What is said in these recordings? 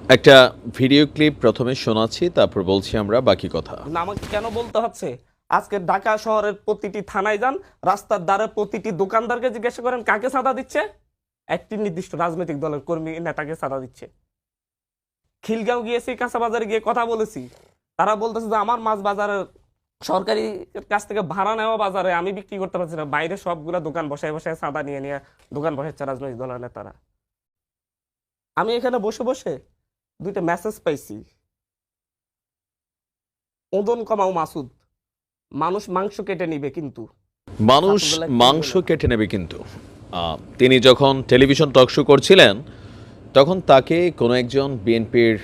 একটা video clip প্রথমে শোনাচ্ছি, তারপর বলছি আমরা বাকি কথা। না, আমাকে কেন বলতে হচ্ছে? আজকে ঢাকা শহরের প্রতিটি থানায় যান, রাস্তার ধারে প্রতিটি দোকানদারকে জিজ্ঞাসা করেন কাকে চাঁদা দিচ্ছে। একটি নির্দিষ্ট রাজনৈতিক দলের কর্মী নেতাকে চাঁদা দিচ্ছে। খিলগাঁও গিয়েছি, কাঁচা বাজারে গিয়ে কথা বলেছি, তারা বলতেছে যে আমার মাছ বাজারের সরকারি কাছ থেকে ভাড়া নেওয়া বাজারে আমি বিক্রি করতে পারছি না, বাইরে সবগুলা দোকান বসায় বসায় চাঁদা নিয়ে নিয়ে দোকান বসাচ্ছে রাজনৈতিক দলের নেতারা। আমি এখানে বসে বসে দুইটা মেসেজ পাইছি। ওজন কমাও মাসুদ, মানুষ মাংস কেটে নিবে কিন্তু। মানুষ ছাত্রদলের কি মাংস হলো? কেটে নেবে কিন্তু। তিনি যখন টেলিভিশন টক শো করছিলেন, তখন তাকে কোনো একজন বিএনপির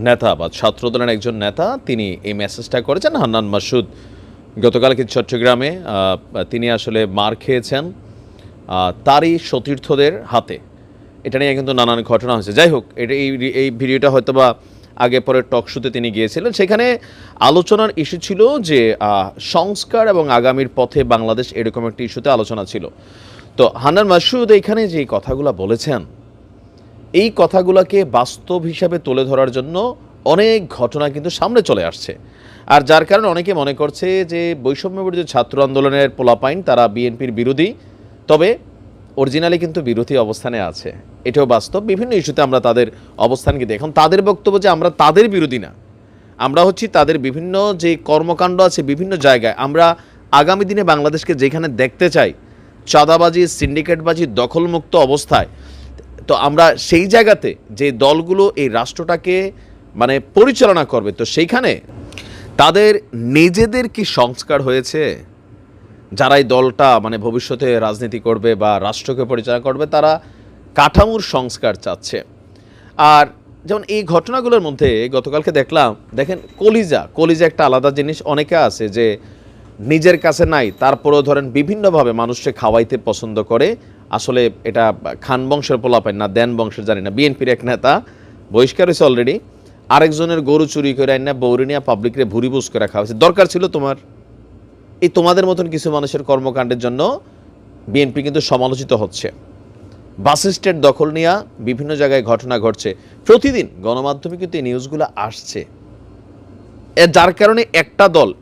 নেতা বা ছাত্রদলের একজন নেতা তিনি এই মেসেজটা করেছেন। হান্নান মাসুদ গতকালকে চট্টগ্রামে তিনি আসলে মার খেয়েছেন তারই সতীর্থদের হাতে। এটা নিয়ে কিন্তু নানান ঘটনা হয়েছে। যাই হোক, এটা এই ভিডিওটা হয়তো বা আগে পরে টক শোতে তিনি গিয়েছিলেন। সেখানে আলোচনার ইস্যু ছিল যে সংস্কার এবং আগামীর পথে বাংলাদেশ, এরকম একটি ইস্যুতে আলোচনা ছিল। তো হান্নান মাসুদ এখানে যে কথাগুলো বলেছেন, এই কথাগুলোকে বাস্তব হিসাবে তুলে ধরার জন্য অনেক ঘটনা কিন্তু সামনে চলে আসছে। আর যার কারণে অনেকে মনে করছে যে বৈষম্য বিরোধী ছাত্র আন্দোলনের পোলাপাইন তারা বিএনপির বিরোধী, তবে অরিজিনালি কিন্তু বিরোধী অবস্থানে আছে। এটাও বাস্তব। বিভিন্ন ইস্যুতে আমরা তাদের অবস্থানকে দেখি। এখন তাদের বক্তব্য যে আমরা তাদের বিরোধী না, আমরা হচ্ছি তাদের বিভিন্ন যে কর্মকাণ্ড আছে বিভিন্ন জায়গায়, আমরা আগামী দিনে বাংলাদেশকে যেখানে দেখতে চাই, চাঁদাবাজি, সিন্ডিকেটবাজি, দখলমুক্ত অবস্থায়, তো আমরা সেই জায়গাতে যে দলগুলো এই রাষ্ট্রটাকে মানে পরিচালনা করবে, তো সেইখানে তাদের নিজেদের কি সংস্কার হয়েছে? যারা এই দলটা মানে ভবিষ্যতে রাজনীতি করবে বা রাষ্ট্রকে পরিচালনা করবে, তারা কাঠামোর সংস্কার চাচ্ছে। আর যেমন এই ঘটনাগুলোর মধ্যে গতকালকে দেখেন কলিজা একটা আলাদা জিনিস। অনেকে আছে যে নিজের কাছে নাই, তারপরেও ধরেন বিভিন্নভাবে মানুষকে খাওয়াইতে পছন্দ করে। আসলে এটা খান বংশের পোলাপাইন না দেন বংশের জানি না। বিএনপির এক নেতা বহিষ্কার হয়েছে অলরেডি, আরেকজনের গরু চুরি করে আইনা বৌরিনিয়া পাবলিকরে ভুরিভুজ করে খাওয়াইছে। দরকার ছিল তোমার? এই তোমাদের মতন কিছু মানুষের কর্মকাণ্ডের জন্য বিএনপি কিন্তু সমালোচিত হচ্ছে। বাস স্ট্যান্ড দখল নিয়ে বিভিন্ন জায়গায় ঘটনা ঘটছে, প্রতিদিন গণমাধ্যমে কিন্তু এই নিউজগুলো আসছে। যার কারণে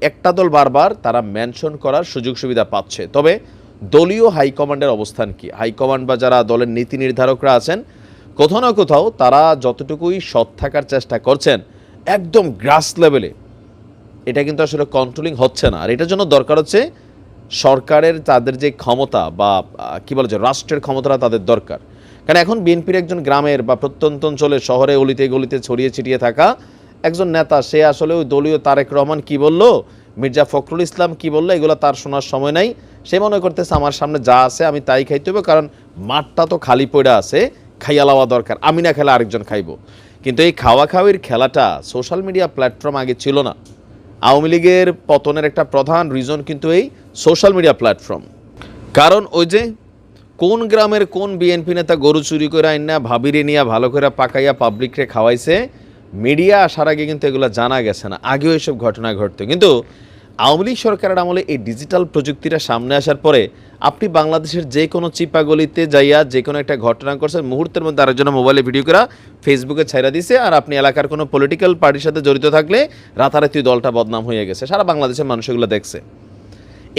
একটা দল বারবার তারা মেনশন করার সুযোগ সুবিধা পাচ্ছে। তবে দলীয় হাইকমান্ডের অবস্থান কি? হাইকমান্ড বা যারা দলের নীতি নির্ধারকরা আছেন, কোথাও না কোথাও তারা যতটুকুই সৎ থাকার চেষ্টা করছেন, একদম গ্রাস লেভেলে এটা কিন্তু আসলে কন্ট্রোলিং হচ্ছে না। আর এটার জন্য দরকার হচ্ছে সরকারের তাদের যে ক্ষমতা বা কী বলে যে রাষ্ট্রের ক্ষমতাটা তাদের দরকার। কারণ এখন বিএনপির একজন গ্রামের বা প্রত্যন্ত অঞ্চলে শহরে অলিতে গলিতে ছড়িয়ে ছিটিয়ে থাকা একজন নেতা, সে আসলে ওই দলীয় তারেক রহমান কি বললো, মির্জা ফখরুল ইসলাম কি বললো, এগুলো তার শোনার সময় নাই। সে মনে করতেছে আমার সামনে যা আছে আমি তাই খাইতে হবে, কারণ মাঠটা তো খালি পড়ে আছে, খাইয়া লওয়া দরকার, আমি না খেলে আরেকজন খাইবো। কিন্তু এই খাওয়া খাওয়ির খেলাটা সোশ্যাল মিডিয়া প্ল্যাটফর্ম আগে ছিল না। আওয়ামী লীগের পতনের একটা প্রধান রিজন কিন্তু এই সোশ্যাল মিডিয়া প্ল্যাটফর্ম। কারণ ওই যে কোন গ্রামের কোন বিএনপি নেতা গরু চুরি করে আইনা ভাবিরে নিয়ে ভালো করে পাকাইয়া পাবলিকরে খাওয়াইছে, মিডিয়া আসার আগে কিন্তু এগুলো জানা গেছে না, আগেও এসব ঘটনা ঘটতো। কিন্তু আওয়ামী লীগ সরকারের আমলে এই ডিজিটাল প্রযুক্তিটা সামনে আসার পরে আপনি বাংলাদেশের যে কোনো চিপাগলিতে যাইয়া যে কোনো একটা ঘটনা করছেন, মুহূর্তের মধ্যে আরেকজনের মোবাইলে ভিডিও করা ফেসবুকে ছাইরা দিছে। আর আপনি এলাকার কোনো পলিটিক্যাল পার্টির সাথে জড়িত থাকলে রাতারাতি দলটা বদনাম হয়ে গেছে, সারা বাংলাদেশের মানুষ এগুলো দেখছে।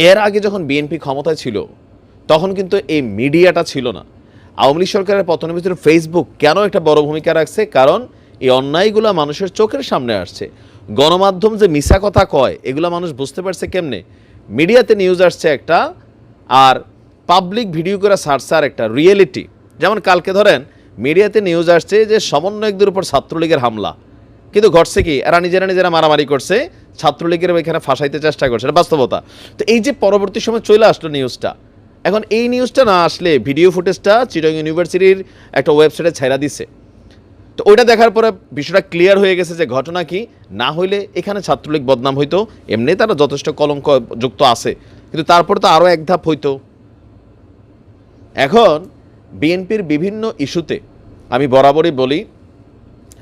এর আগে যখন বিএনপি ক্ষমতায় ছিল তখন কিন্তু এই মিডিয়াটা ছিল না। আওয়ামী লীগ সরকারের পতনের ভিতরে ফেসবুক কেন একটা বড় ভূমিকা রাখছে? কারণ এই অন্যায়গুলো মানুষের চোখের সামনে আসছে। গণমাধ্যম যে মিছা কথা কয় এগুলো মানুষ বুঝতে পারছে কেমনে? মিডিয়াতে নিউজ আসছে একটা, আর পাবলিক ভিডিও করে ছাড়ছে আর একটা রিয়েলিটি। যেমন কালকে ধরেন মিডিয়াতে নিউজ আসছে যে সমন্বয়কদের উপর ছাত্রলীগের হামলা, কিন্তু ঘটছে কি, এরা নিজেরা মারামারি করছে, ছাত্রলীগের এখানে ফাঁসাইতে চেষ্টা করছে, এটা বাস্তবতা। তো এই যে পরবর্তী সময় চলে আসলো নিউজটা, এখন এই নিউজটা না আসলে ভিডিও ফুটেজটা চিটাগং ইউনিভার্সিটির একটা ওয়েবসাইটে ছাইরা দিছে। তো ওইটা দেখার পরে বিষয়টা ক্লিয়ার হয়ে গেছে যে ঘটনা কি। না হইলে এখানে ছাত্রলীগ বদনাম হইতো, এমনি তারা যথেষ্ট কলঙ্ক যুক্ত আছে, কিন্তু তারপর তো আরও এক ধাপ হইতো। এখন বিএনপির বিভিন্ন ইস্যুতে আমি বরাবরই বলি,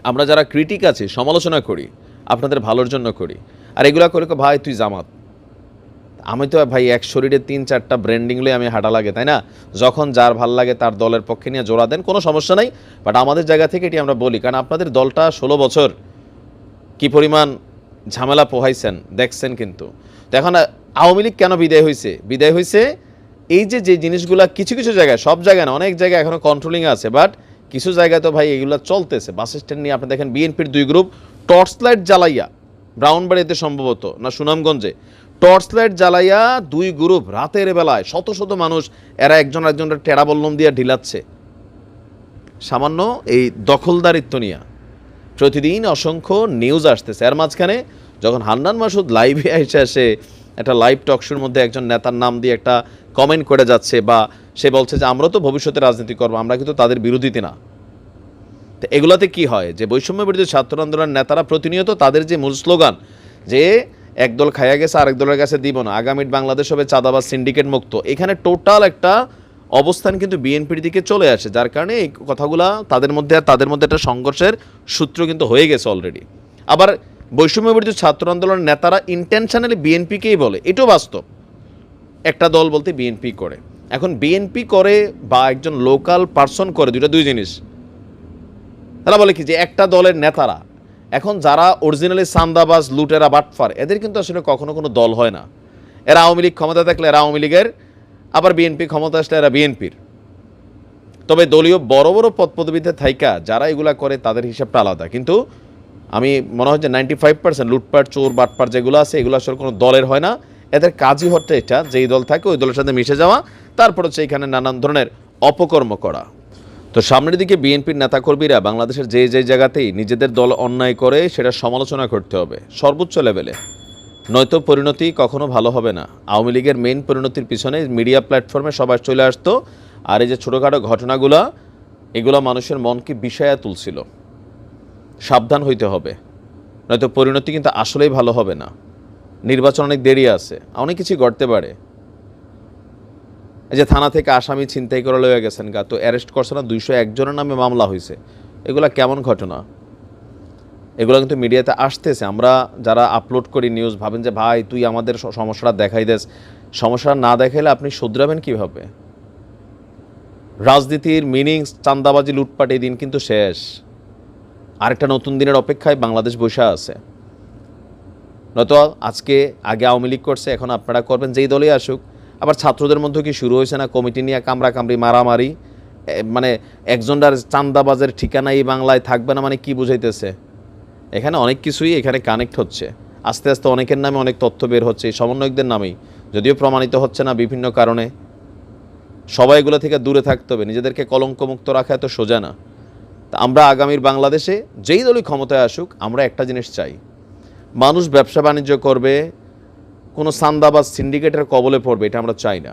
আমরা যারা ক্রিটিক আছি, সমালোচনা করি, আপনাদের ভালোর জন্য করি। আর এগুলা করে ভাই তুই জামাত, আমি তো ভাই এক শরীরে 3-4টা ব্র্যান্ডিং লই আমি হাঁটা লাগে, তাই না? যখন যার ভাল লাগে তার দলের পক্ষে নিয়ে জোড়া দেন, কোনো সমস্যা নাই। বাট আমাদের জায়গা থেকে এটি আমরা বলি, কারণ আপনাদের দলটা 16 বছর কি পরিমাণ ঝামেলা পোহাইছেন দেখছেন। কিন্তু তো এখন আওয়ামী লীগ কেন বিদায় হয়েছে? বিদায় হয়েছে এই যে যে জিনিসগুলা কিছু কিছু জায়গায়, সব জায়গায় না, অনেক জায়গায় এখনো কন্ট্রোলিং আছে, বাট কিছু জায়গায় তো ভাই এগুলো চলতেছে। বাস স্ট্যান্ড নিয়ে আপনি দেখেন বিএনপির 2 গ্রুপ টর্চ লাইট জ্বালাইয়া, ব্রাউনবাড়িতে সম্ভবত না সুনামগঞ্জে, টর্চ লাইট জ্বালাইয়া 2 গ্রুপ রাতের বেলায় শত শত মানুষ, এরা একজন একজনের টেরা বল্লম দিয়ে ঢিলাচ্ছে সামান্য এই দখলদারিত্ব নিয়ে। প্রতিদিন অসংখ্য নিউজ আসতেছে। এর মাঝখানে যখন হান্নান মাসুদ লাইভে এসে একটা লাইভ টকশোর মধ্যে একজন নেতার নাম দিয়ে একটা কমেন্ট করে যাচ্ছে, বা সে বলছে যে আমরা তো ভবিষ্যতে রাজনীতি করবো, আমরা কিন্তু তাদের বিরোধীতে না। তো এগুলাতে কি হয় যে বৈষম্য বিরোধী ছাত্র আন্দোলনের নেতারা প্রতিনিয়ত তাদের যে মূল স্লোগান যে একদল খাইয়া গেছে আরেক দলের কাছে দিব না, আগামী বাংলাদেশ হবে চাঁদাবাজ সিন্ডিকেট মুক্ত, এখানে টোটাল একটা অবস্থান কিন্তু বিএনপির দিকে চলে আসে, যার কারণে এই কথাগুলা তাদের মধ্যে একটা সংঘর্ষের সূত্র কিন্তু হয়ে গেছে অলরেডি। আবার বৈষম্য বিরোধী ছাত্র আন্দোলনের নেতারা ইন্টেনশনালি বিএনপিকেই বলে, এটাও বাস্তব। একটা দল বলতে বিএনপি করে। এখন বিএনপি করে বা একজন লোকাল পার্সন করে, দুই জিনিস। তারা বলে কি যে একটা দলের নেতারা, এখন যারা অরিজিনালি সান্দাবাজ লুটেরা বাটফার, এদের কিন্তু আসলে কখনো কোনো দল হয় না। এরা আওয়ামী লীগ ক্ষমতা থাকলে এরা আওয়ামী লীগের, আবার বিএনপি ক্ষমতা আসলে এরা বিএনপির। তবে দলীয় বড় বড় পদ পদবিতে থাইকা যারা এগুলা করে তাদের হিসাবটা আলাদা। কিন্তু আমি মনে হয় যে 95% লুটপাট চোর বাটপার যেগুলো আছে এগুলো আসলে কোনো দলের হয় না। এদের কাজই হচ্ছে এটা, যেই দল থাকে ওই দলের সাথে মিশে যাওয়া, তারপর হচ্ছে এখানে নানান ধরনের অপকর্ম করা। তো সামনের দিকে বিএনপির নেতাকর্মীরা বাংলাদেশের যে যে জায়গাতেই নিজেদের দল অন্যায় করে সেটা সমালোচনা করতে হবে সর্বোচ্চ লেভেলে, নয়তো পরিণতি কখনো ভালো হবে না। আওয়ামী লীগের মেইন পরিণতির পিছনে মিডিয়া প্ল্যাটফর্মে সবাই চলে আসতো, আর এই যে ছোটোখাটো ঘটনাগুলা এগুলো মানুষের মনকে বিষয়া তুলছিল। সাবধান হইতে হবে, নয়তো পরিণতি কিন্তু আসলেই ভালো হবে না। নির্বাচন অনেক দেরি আছে, অনেক কিছু ঘটতে পারে। এই যে থানা থেকে আসামি ছিনতাই করে লয়ে গেছেন গা, তো অ্যারেস্ট করছে না, 201 জনের নামে মামলা হয়েছে। এগুলা কেমন ঘটনা? এগুলো কিন্তু মিডিয়াতে আসতেছে। আমরা যারা আপলোড করি নিউজ ভাবেন যে ভাই তুই আমাদের সমস্যাটা দেখাই দেস, সমস্যাটা না দেখাইলে আপনি শুধরাবেন কীভাবে? রাজনীতির মিনিংস চান্দাবাজি লুটপাট এই দিন কিন্তু শেষ। আরেকটা নতুন দিনের অপেক্ষায় বাংলাদেশ বসে আছে। নয়তো আজকে আগে আওয়ামী লীগ করছে, এখন আপনারা করবেন যেই দলই আসুক। আবার ছাত্রদের মধ্যে কি শুরু হয়েছে না কমিটি নিয়ে কামড়াকামড়ি মারামারি? মানে একজনটার চান্দাবাজের ঠিকানা এই বাংলায় থাকবে না মানে কি বুঝাইতেছে? এখানে অনেক কিছুই এখানে কানেক্ট হচ্ছে। আস্তে আস্তে অনেকের নামে অনেক তথ্য বের হচ্ছে, এই সমন্বয়কদের নামেই, যদিও প্রমাণিত হচ্ছে না বিভিন্ন কারণে। সবাই এগুলো থেকে দূরে থাকতে হবে, নিজেদেরকে কলঙ্কমুক্ত রাখা এত সোজা না। তা আমরা আগামীর বাংলাদেশে যেই দলই ক্ষমতায় আসুক, আমরা একটা জিনিস চাই, মানুষ ব্যবসা বাণিজ্য করবে, কোনো সান্দাবাজ সিন্ডিকেটের কবলে পড়বে, এটা আমরা চাই না।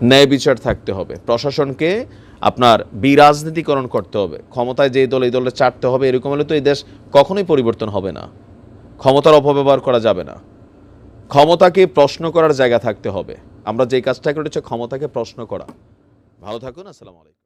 ন্যায় বিচার থাকতে হবে, প্রশাসনকে আপনার বিরাজনীতিকরণ করতে হবে। ক্ষমতায় যেই দল এই দলের চাটতে হবে, এরকম হলে তো এই দেশ কখনোই পরিবর্তন হবে না। ক্ষমতার অপব্যবহার করা যাবে না, ক্ষমতাকে প্রশ্ন করার জায়গা থাকতে হবে। আমরা যেই কাজটা করেছি ক্ষমতাকে প্রশ্ন করা। ভালো থাকুন, আসসালামু আলাইকুম।